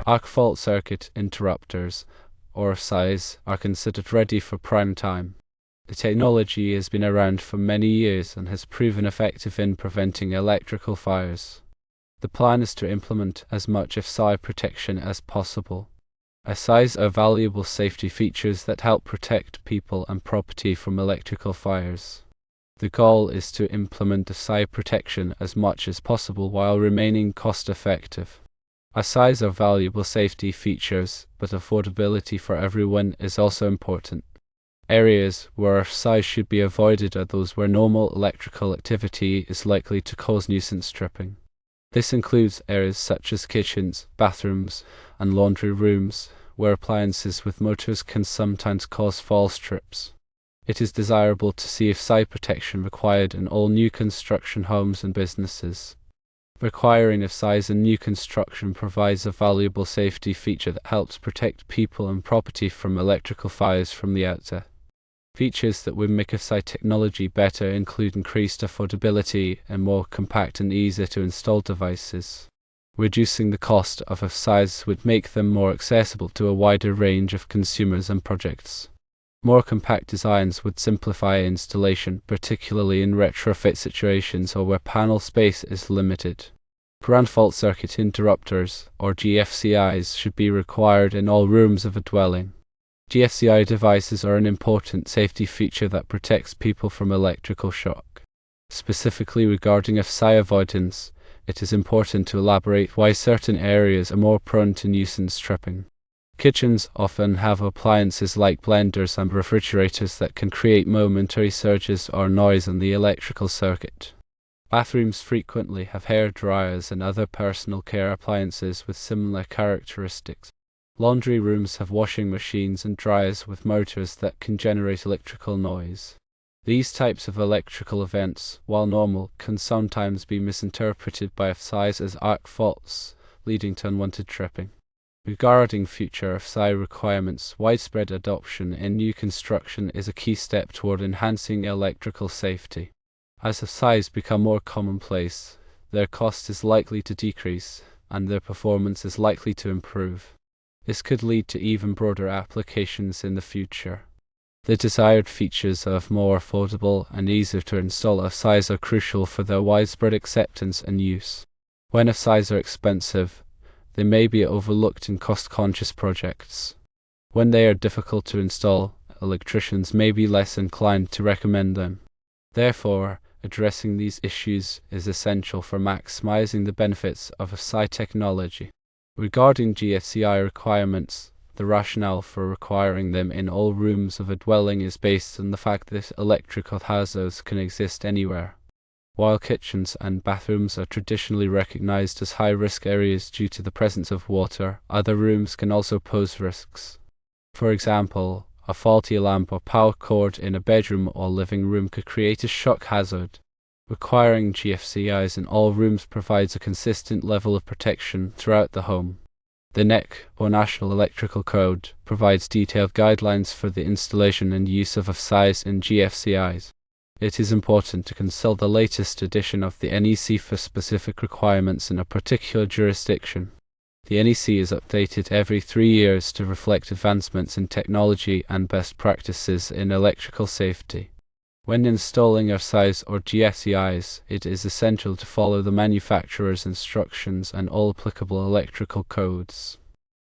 Arc fault circuit interrupters, or AFCIs, are considered ready for prime time. The technology has been around for many years and has proven effective in preventing electrical fires. The plan is to implement as much AFCI protection as possible. AFCIs are valuable safety features that help protect people and property from electrical fires. The goal is to implement AFCI protection as much as possible while remaining cost-effective. AFCIs are valuable safety features, but affordability for everyone is also important. Areas where AFCIs should be avoided are those where normal electrical activity is likely to cause nuisance tripping. This includes areas such as kitchens, bathrooms, and laundry rooms, where appliances with motors can sometimes cause false trips. It is desirable to see AFCI protection required in all new construction homes and businesses. Requiring AFCIs in new construction provides a valuable safety feature that helps protect people and property from electrical fires from the outset. Features that would make AFCI technology better include increased affordability and more compact and easy to install devices. Reducing the cost of AFCIs would make them more accessible to a wider range of consumers and projects. More compact designs would simplify installation, particularly in retrofit situations or where panel space is limited. Ground fault circuit interrupters, or GFCIs, should be required in all rooms of a dwelling. GFCI devices are an important safety feature that protects people from electrical shock. Specifically regarding AFCI avoidance, it is important to elaborate why certain areas are more prone to nuisance tripping. Kitchens often have appliances like blenders and refrigerators that can create momentary surges or noise in the electrical circuit. Bathrooms frequently have hair dryers and other personal care appliances with similar characteristics. Laundry rooms have washing machines and dryers with motors that can generate electrical noise. These types of electrical events, while normal, can sometimes be misinterpreted by AFCIs as arc faults, leading to unwanted tripping. Regarding future AFCI requirements, widespread adoption in new construction is a key step toward enhancing electrical safety. As AFCIs become more commonplace, their cost is likely to decrease, and their performance is likely to improve. This could lead to even broader applications in the future. The desired features of more affordable and easier to install AFCIs are crucial for their widespread acceptance and use. When AFCIs are expensive, they may be overlooked in cost-conscious projects. When they are difficult to install, electricians may be less inclined to recommend them. Therefore, addressing these issues is essential for maximizing the benefits of AFCI technology. Regarding GFCI requirements, the rationale for requiring them in all rooms of a dwelling is based on the fact that electrical hazards can exist anywhere. While kitchens and bathrooms are traditionally recognized as high-risk areas due to the presence of water, other rooms can also pose risks. For example, a faulty lamp or power cord in a bedroom or living room could create a shock hazard. Requiring GFCIs in all rooms provides a consistent level of protection throughout the home. The NEC, or National Electrical Code, provides detailed guidelines for the installation and use of AFCIs in GFCIs. It is important to consult the latest edition of the NEC for specific requirements in a particular jurisdiction. The NEC is updated every 3 years to reflect advancements in technology and best practices in electrical safety. When installing AFCIs or GFCIs, it is essential to follow the manufacturer's instructions and all applicable electrical codes.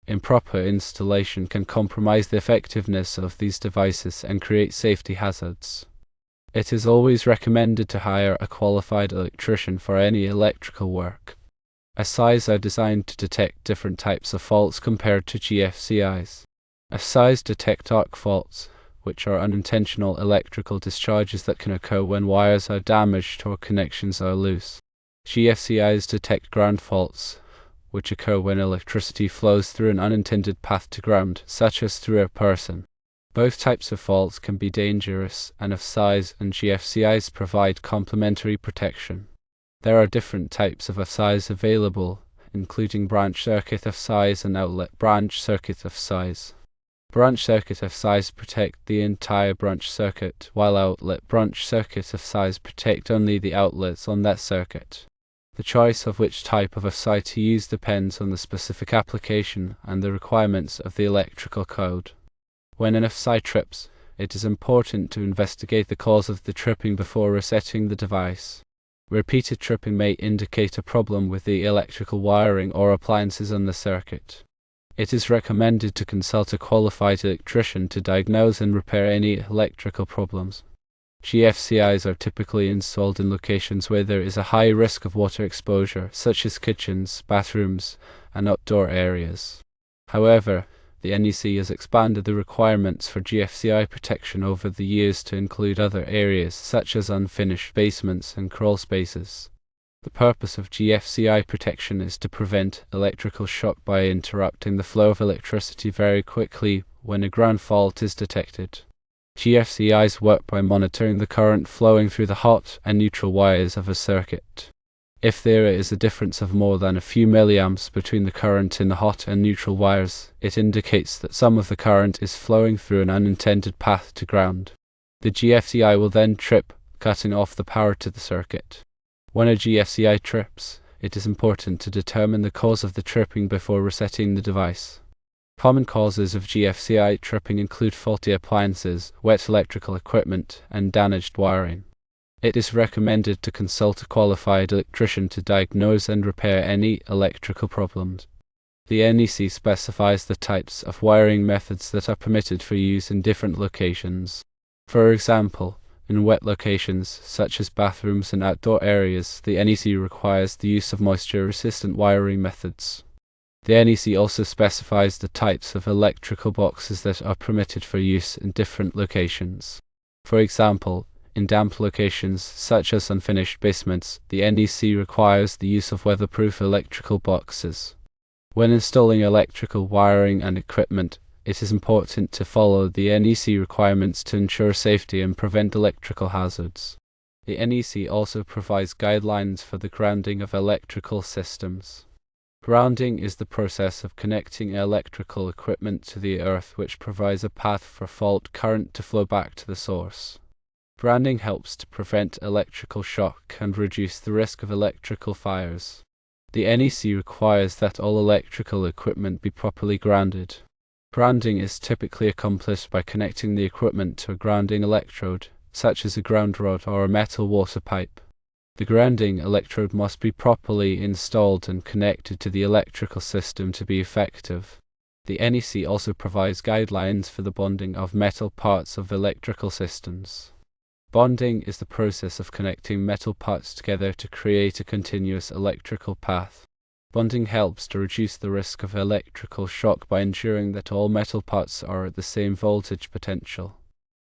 Improper installation can compromise the effectiveness of these devices and create safety hazards. It is always recommended to hire a qualified electrician for any electrical work. AFCIs are designed to detect different types of faults compared to GFCIs. AFCIs detect arc faults, which are unintentional electrical discharges that can occur when wires are damaged or connections are loose. GFCIs detect ground faults, which occur when electricity flows through an unintended path to ground, such as through a person. Both types of faults can be dangerous, and AFCIs and GFCIs provide complementary protection. There are different types of AFCIs available, including branch circuit AFCIs and outlet branch circuit AFCIs. Branch circuit AFCIs protect the entire branch circuit, while outlet branch circuit AFCIs protect only the outlets on that circuit. The choice of which type of AFCI to use depends on the specific application and the requirements of the electrical code. When an AFCI trips, it is important to investigate the cause of the tripping before resetting the device. Repeated tripping may indicate a problem with the electrical wiring or appliances on the circuit. It is recommended to consult a qualified electrician to diagnose and repair any electrical problems. GFCIs are typically installed in locations where there is a high risk of water exposure, such as kitchens, bathrooms, and outdoor areas. However, the NEC has expanded the requirements for GFCI protection over the years to include other areas, such as unfinished basements and crawl spaces. The purpose of GFCI protection is to prevent electrical shock by interrupting the flow of electricity very quickly when a ground fault is detected. GFCIs work by monitoring the current flowing through the hot and neutral wires of a circuit. If there is a difference of more than a few milliamps between the current in the hot and neutral wires, it indicates that some of the current is flowing through an unintended path to ground. The GFCI will then trip, cutting off the power to the circuit. When a GFCI trips, it is important to determine the cause of the tripping before resetting the device. Common causes of GFCI tripping include faulty appliances, wet electrical equipment, and damaged wiring. It is recommended to consult a qualified electrician to diagnose and repair any electrical problems. The NEC specifies the types of wiring methods that are permitted for use in different locations. For example, in wet locations, such as bathrooms and outdoor areas, the NEC requires the use of moisture-resistant wiring methods. The NEC also specifies the types of electrical boxes that are permitted for use in different locations. For example, in damp locations, such as unfinished basements, the NEC requires the use of weatherproof electrical boxes. When installing electrical wiring and equipment, it is important to follow the NEC requirements to ensure safety and prevent electrical hazards. The NEC also provides guidelines for the grounding of electrical systems. Grounding is the process of connecting electrical equipment to the earth, which provides a path for fault current to flow back to the source. Grounding helps to prevent electrical shock and reduce the risk of electrical fires. The NEC requires that all electrical equipment be properly grounded. Grounding is typically accomplished by connecting the equipment to a grounding electrode, such as a ground rod or a metal water pipe. The grounding electrode must be properly installed and connected to the electrical system to be effective. The NEC also provides guidelines for the bonding of metal parts of electrical systems. Bonding is the process of connecting metal parts together to create a continuous electrical path. Bonding helps to reduce the risk of electrical shock by ensuring that all metal parts are at the same voltage potential.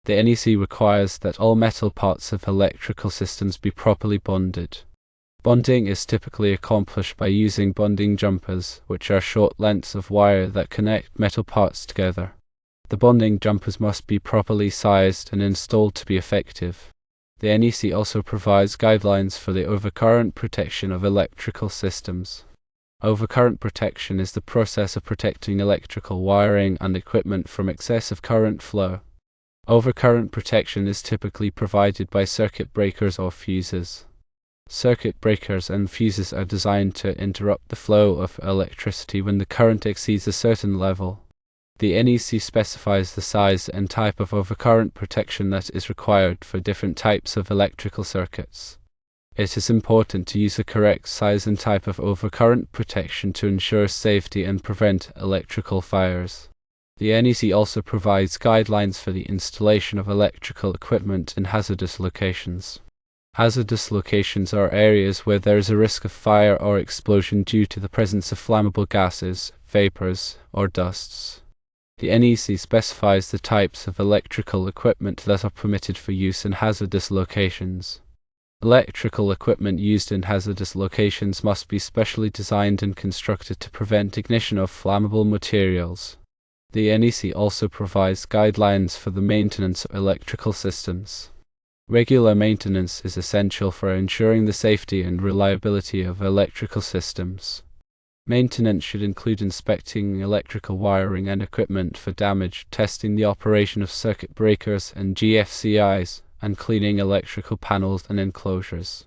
The NEC requires that all metal parts of electrical systems be properly bonded. Bonding is typically accomplished by using bonding jumpers, which are short lengths of wire that connect metal parts together. The bonding jumpers must be properly sized and installed to be effective. The NEC also provides guidelines for the overcurrent protection of electrical systems. Overcurrent protection is the process of protecting electrical wiring and equipment from excessive current flow. Overcurrent protection is typically provided by circuit breakers or fuses. Circuit breakers and fuses are designed to interrupt the flow of electricity when the current exceeds a certain level. The NEC specifies the size and type of overcurrent protection that is required for different types of electrical circuits. It is important to use the correct size and type of overcurrent protection to ensure safety and prevent electrical fires. The NEC also provides guidelines for the installation of electrical equipment in hazardous locations. Hazardous locations are areas where there is a risk of fire or explosion due to the presence of flammable gases, vapors, or dusts. The NEC specifies the types of electrical equipment that are permitted for use in hazardous locations. Electrical equipment used in hazardous locations must be specially designed and constructed to prevent ignition of flammable materials. The NEC also provides guidelines for the maintenance of electrical systems. Regular maintenance is essential for ensuring the safety and reliability of electrical systems. Maintenance should include inspecting electrical wiring and equipment for damage, testing the operation of circuit breakers and GFCIs, and cleaning electrical panels and enclosures.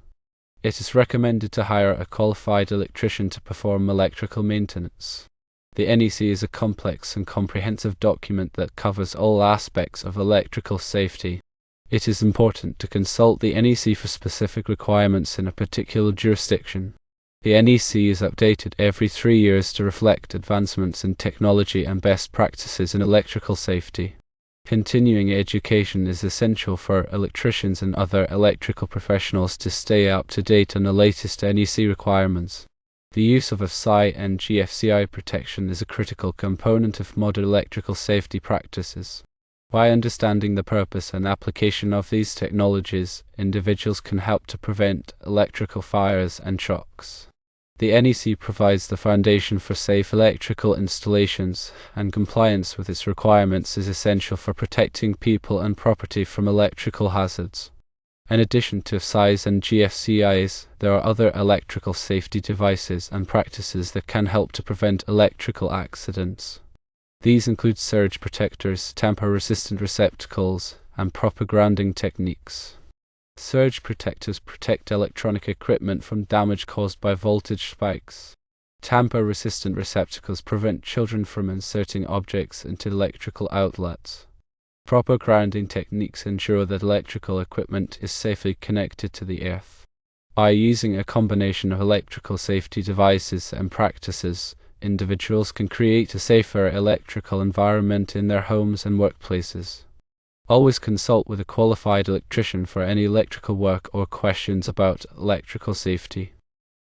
It is recommended to hire a qualified electrician to perform electrical maintenance. The NEC is a complex and comprehensive document that covers all aspects of electrical safety. It is important to consult the NEC for specific requirements in a particular jurisdiction. The NEC is updated every 3 years to reflect advancements in technology and best practices in electrical safety. Continuing education is essential for electricians and other electrical professionals to stay up to date on the latest NEC requirements. The use of AFCI and GFCI protection is a critical component of modern electrical safety practices. By understanding the purpose and application of these technologies, individuals can help to prevent electrical fires and shocks. The NEC provides the foundation for safe electrical installations, and compliance with its requirements is essential for protecting people and property from electrical hazards. In addition to AFCIs and GFCIs, there are other electrical safety devices and practices that can help to prevent electrical accidents. These include surge protectors, tamper-resistant receptacles, and proper grounding techniques. Surge protectors protect electronic equipment from damage caused by voltage spikes. Tamper-resistant receptacles prevent children from inserting objects into electrical outlets. Proper grounding techniques ensure that electrical equipment is safely connected to the earth. By using a combination of electrical safety devices and practices, individuals can create a safer electrical environment in their homes and workplaces. Always consult with a qualified electrician for any electrical work or questions about electrical safety.